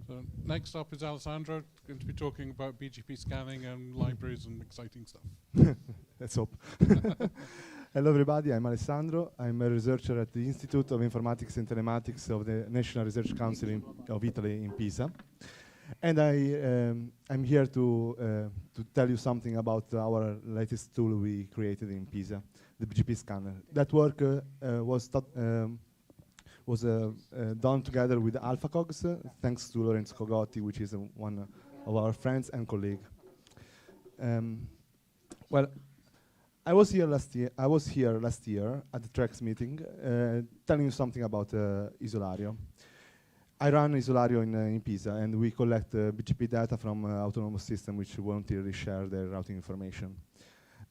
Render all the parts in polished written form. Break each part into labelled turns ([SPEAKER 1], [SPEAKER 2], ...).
[SPEAKER 1] So next up is Alessandro, going to be talking about BGP scanning and libraries and exciting stuff.
[SPEAKER 2] Let's hope. Hello everybody, I'm Alessandro. I'm a researcher at the Institute of Informatics and Telematics of the National Research Council of Italy in Pisa. And I'm here to tell you something about our latest tool we created in Pisa, the BGP Scanner. That work was done together with AlphaCogs, thanks to Lorenzo Cogotti, which is one of our friends and colleague. Well, I was here last year at the TREX meeting, telling you something about Isolario. I run Isolario in Pisa, and we collect BGP data from autonomous systems which voluntarily share their routing information.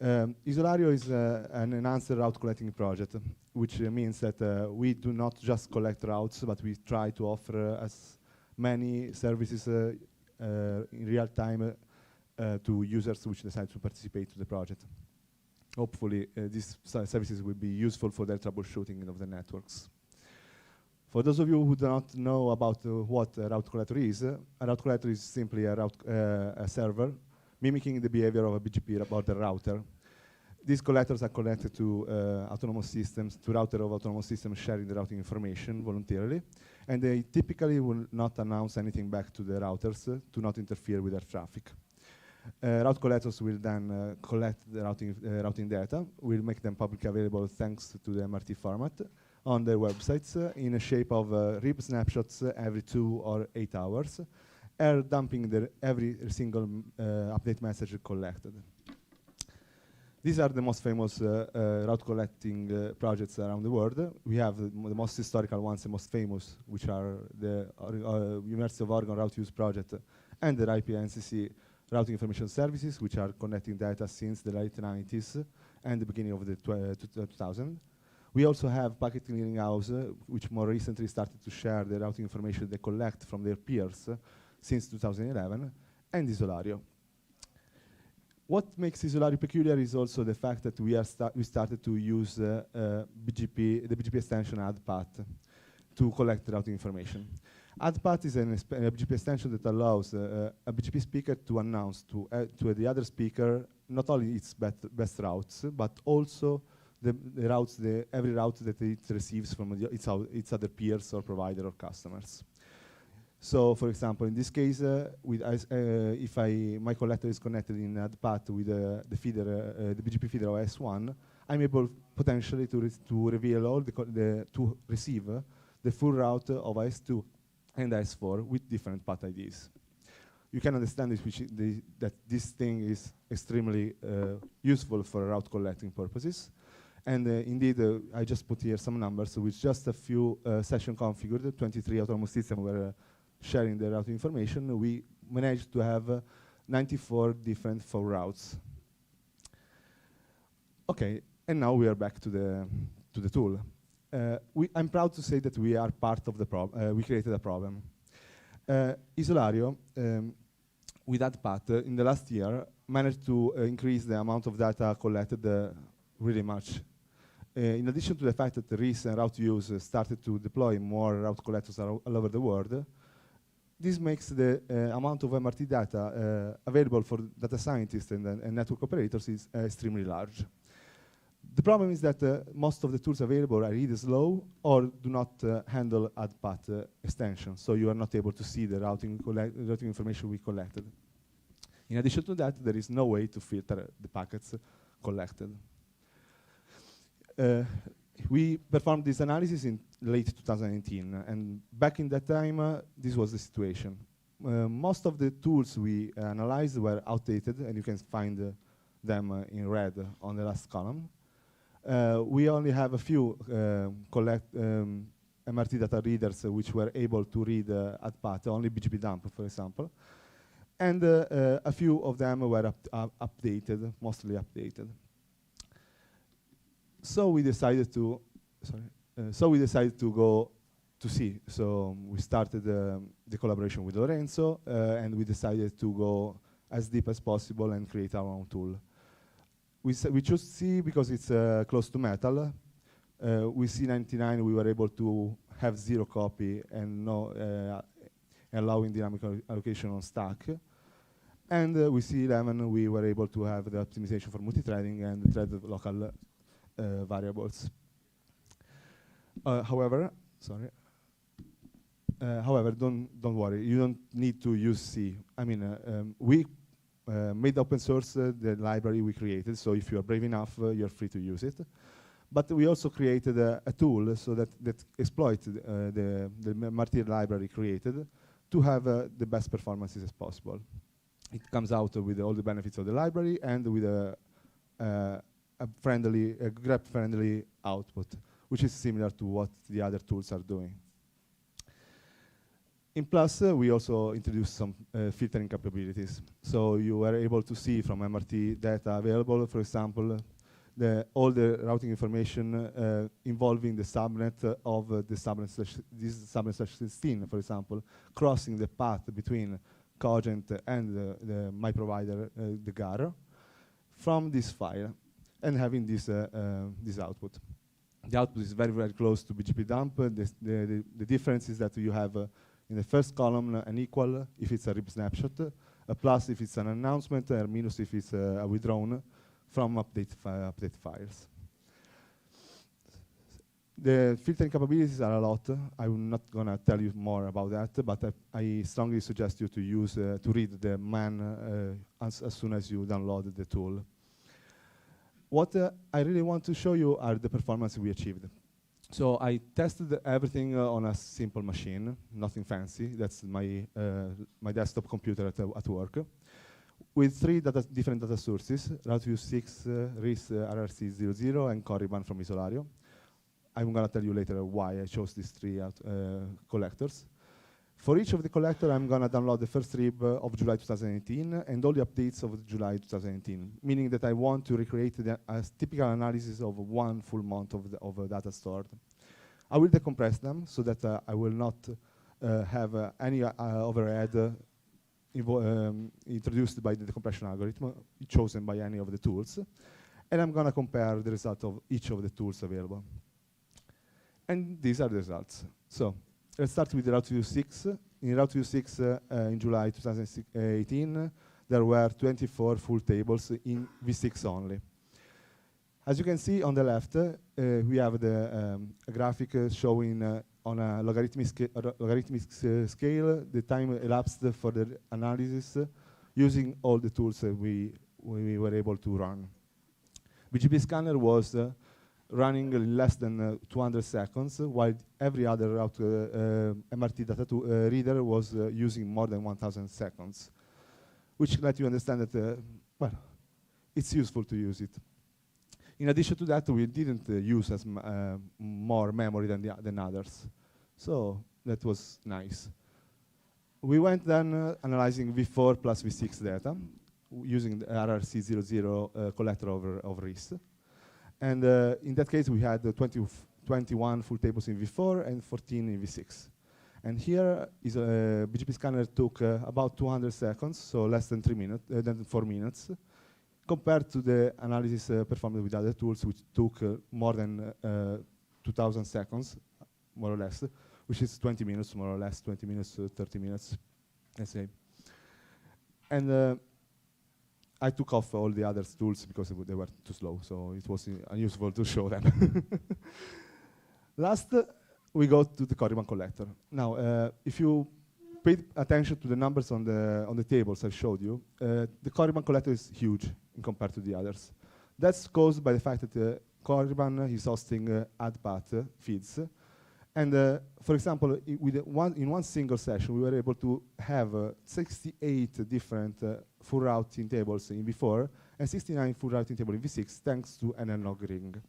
[SPEAKER 2] Isolario is an enhanced route collecting project, which means that we do not just collect routes, but we try to offer as many services in real time to users which decide to participate to the project. Hopefully, these services will be useful for their troubleshooting of the networks. For those of you who do not know about what a route collector is, a route collector is simply a server mimicking the behavior of a BGP border router. These collectors are connected to autonomous systems, to router of autonomous systems sharing the routing information voluntarily, and they typically will not announce anything back to the routers to not interfere with their traffic. Route collectors will then collect the routing data, will make them publicly available thanks to the MRT format on their websites in a shape of RIB snapshots every 2 or 8 hours, dumping every single update message collected. These are the most famous route collecting projects around the world. We have the most historical ones, the most famous, which are the University of Oregon Route Use Project and the IP-NCC Routing Information Services, which are connecting data since the late 90s and the beginning of the 2000s. We also have Packet Clearing House, which more recently started to share the routing information they collect from their peers since 2011, and Isolario. What makes Isolario peculiar is also the fact that we started to use the BGP extension AddPath to collect routing information. AddPath is a BGP extension that allows a BGP speaker to announce to the other speaker not only its best routes, but also every route that it receives from its other peers or provider or customers. So, for example, in this case, if my collector is connected in AddPath with the BGP feeder OS1, I'm able potentially to reveal to receive the full route of OS2 and OS4 with different path IDs. You can understand that this thing is extremely useful for route collecting purposes. And indeed, I just put here some numbers. With just a few sessions configured, 23 autonomous systems were sharing the routing information. We managed to have 94 different full routes. Okay, and now we are back to the tool. I'm proud to say that we are part of the problem. We created a problem. Isolario, with AddPath, in the last year, managed to increase the amount of data collected really much. In addition to the fact that the RIS and route use started to deploy more route collectors all over the world, this makes the amount of MRT data available for data scientists and network operators is extremely large. The problem is that most of the tools available are either slow or do not handle AddPath extension, so you are not able to see the routing information we collected. In addition to that, there is no way to filter the packets collected. We performed this analysis in late 2018, and back in that time, this was the situation. Most of the tools we analyzed were outdated, and you can find them in red on the last column. We only have a few MRT data readers which were able to read AddPath, only BGP dump, for example. And a few of them were updated, mostly updated. So we decided to go to see. So we started the collaboration with Lorenzo, and we decided to go as deep as possible and create our own tool. We chose C because it's close to metal. With C99, we were able to have 0 copy and allowing dynamic allocation on stack. And with C11, we were able to have the optimization for multi-threading and thread local variables. However, don't worry. You don't need to use C. I mean, we made open source the library we created. So if you are brave enough, you're free to use it. But we also created a tool so that exploits the MRT library created to have the best performances as possible. It comes out with all the benefits of the library and with a grep-friendly output, which is similar to what the other tools are doing. In Plus, we also introduced some filtering capabilities. So you were able to see from MRT data available, for example, all the routing information involving the subnet of the subnet/16, for example, crossing the path between Cogent and my provider, the GAR, from this file, and having this output. The output is very, very close to BGP dump. The difference is that you have in the first column an equal if it's a RIP snapshot, a plus if it's an announcement, a minus if it's a withdrawn from update files. The filtering capabilities are a lot. I'm not going to tell you more about that, but I strongly suggest you to use to read the man as soon as you download the tool. What I really want to show you are the performance we achieved. So I tested everything on a simple machine, nothing fancy. That's my desktop computer at work, with three different data sources: Route 6, RIS RRC00, and Korriban from Isolario. I'm going to tell you later why I chose these three collectors. For each of the collector, I'm going to download the first RIB of July 2018 and all the updates of July 2018, meaning that I want to recreate a typical analysis of one full month of data stored. I will decompress them so that I will not have any overhead introduced by the decompression algorithm chosen by any of the tools. And I'm going to compare the result of each of the tools available. And these are the results. So let's start with the Route 6. In Route 6, in July 2018, there were 24 full tables in V6 only. As you can see on the left, we have the graphic showing on a logarithmic scale the time elapsed for the analysis using all the tools we were able to run. BGP Scanner was running in less than 200 seconds, while every other route MRT data reader was using more than 1,000 seconds, which let you understand that, well, it's useful to use it. In addition to that, we didn't use as more memory than others. So that was nice. We went then analyzing V4 plus V6 data using the RRC00 collector of RIS. And in that case, we had 21 full tables in V4 and 14 in V6. And here is BGP Scanner took about 200 seconds, so less than 4 minutes, compared to the analysis performed with other tools, which took more than 2,000 seconds, more or less, which is 20 minutes, more or less, 20 minutes, 30 minutes, let's say. And I took off all the other tools because they were too slow, so it was unuseful to show them. Last, we go to the Korriban collector. Now, if you paid attention to the numbers on the tables I showed you, the Korriban collector is huge in compared to the others. That's caused by the fact that Korriban is hosting ad path feeds. And for example, in one single session, we were able to have 68 different full routing tables in V4 and 69 full routing tables in V6 thanks to an nog ring.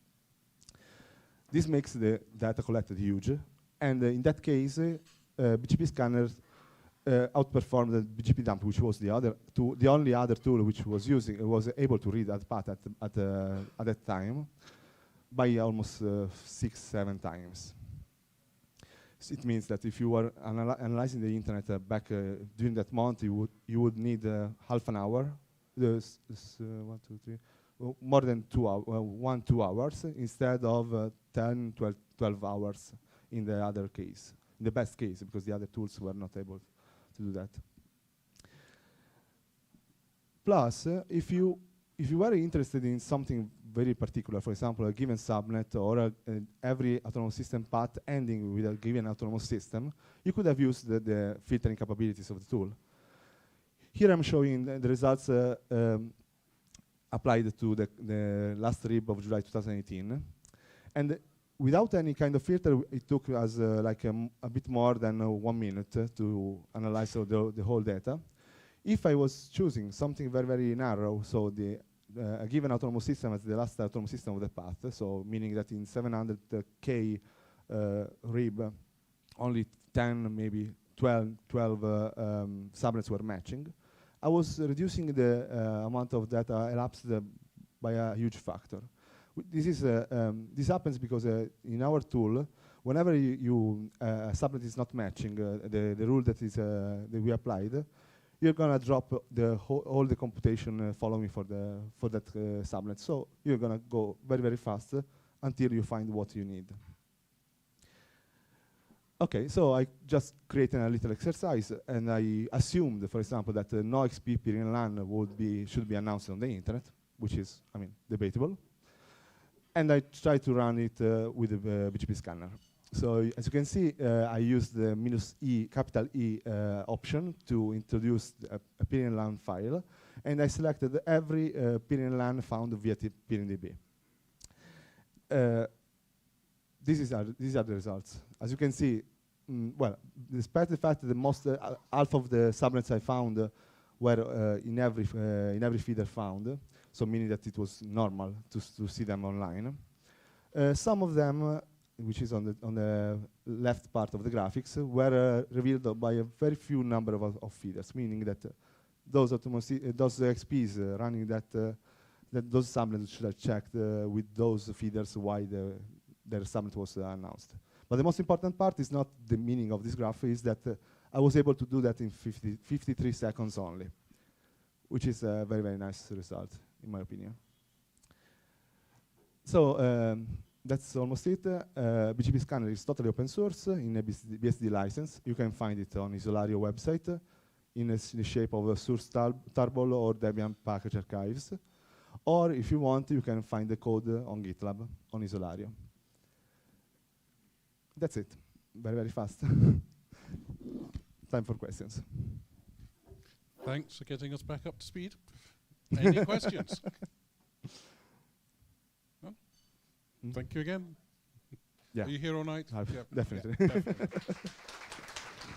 [SPEAKER 2] This makes the data collected huge. And in that case, BGP Scanner outperformed the BGP dump, which was the only other tool which was able to read that path at that time by almost 6-7 times. So it means that if you were analyzing the internet back during that month, you would need half an hour, 1, 2, 3, more than 2 hours instead of 10, 12 hours in the other case, in the best case, because the other tools were not able to do that. Plus, if you are interested in something very particular, for example, a given subnet or every autonomous system path ending with a given autonomous system, you could have used the filtering capabilities of the tool. Here I'm showing the results applied to the last RIB of July 2018. And without any kind of filter, it took us like a bit more than 1 minute to analyze the whole data. If I was choosing something very, very narrow, so a given autonomous system as the last autonomous system of the path, so meaning that in 700K RIB, only 10, maybe 12 subnets were matching, I was reducing the amount of data elapsed by a huge factor. This happens because in our tool, whenever a subnet is not matching the rule that we applied, you're gonna drop all the computation following for that subnet. So you're gonna go very, very fast until you find what you need. Okay, so I just created a little exercise, and I assumed, for example, that no XP peering LAN should be announced on the internet, which is, I mean, debatable. And I tried to run it with the BGP Scanner. So as you can see, I used the capital E option to introduce a peering LAN file, and I selected every peering LAN found via peering-DB. These are the results. As you can see, well, despite the fact that half of the subnets I found were in every feeder found, so meaning that it was normal to see them online. Some of them, which is on the left part of the graphics, were revealed by a very few number of feeders, meaning that those XPs running those subnets should have checked with those feeders why their subnet was announced. But the most important part is not the meaning of this graph, is that I was able to do that in 53 seconds only, which is a very, very nice result, in my opinion. So that's almost it. BGP Scanner is totally open source in a BSD license. You can find it on Isolario website in the shape of a source tarball or Debian package archives. Or if you want, you can find the code on GitLab on Isolario. That's it. Very, very fast. Time for questions.
[SPEAKER 1] Thanks for getting us back up to speed. Any questions? No? Thank you again.
[SPEAKER 2] Yeah.
[SPEAKER 1] Are you here all night?
[SPEAKER 2] Definitely.
[SPEAKER 1] Yeah, definitely.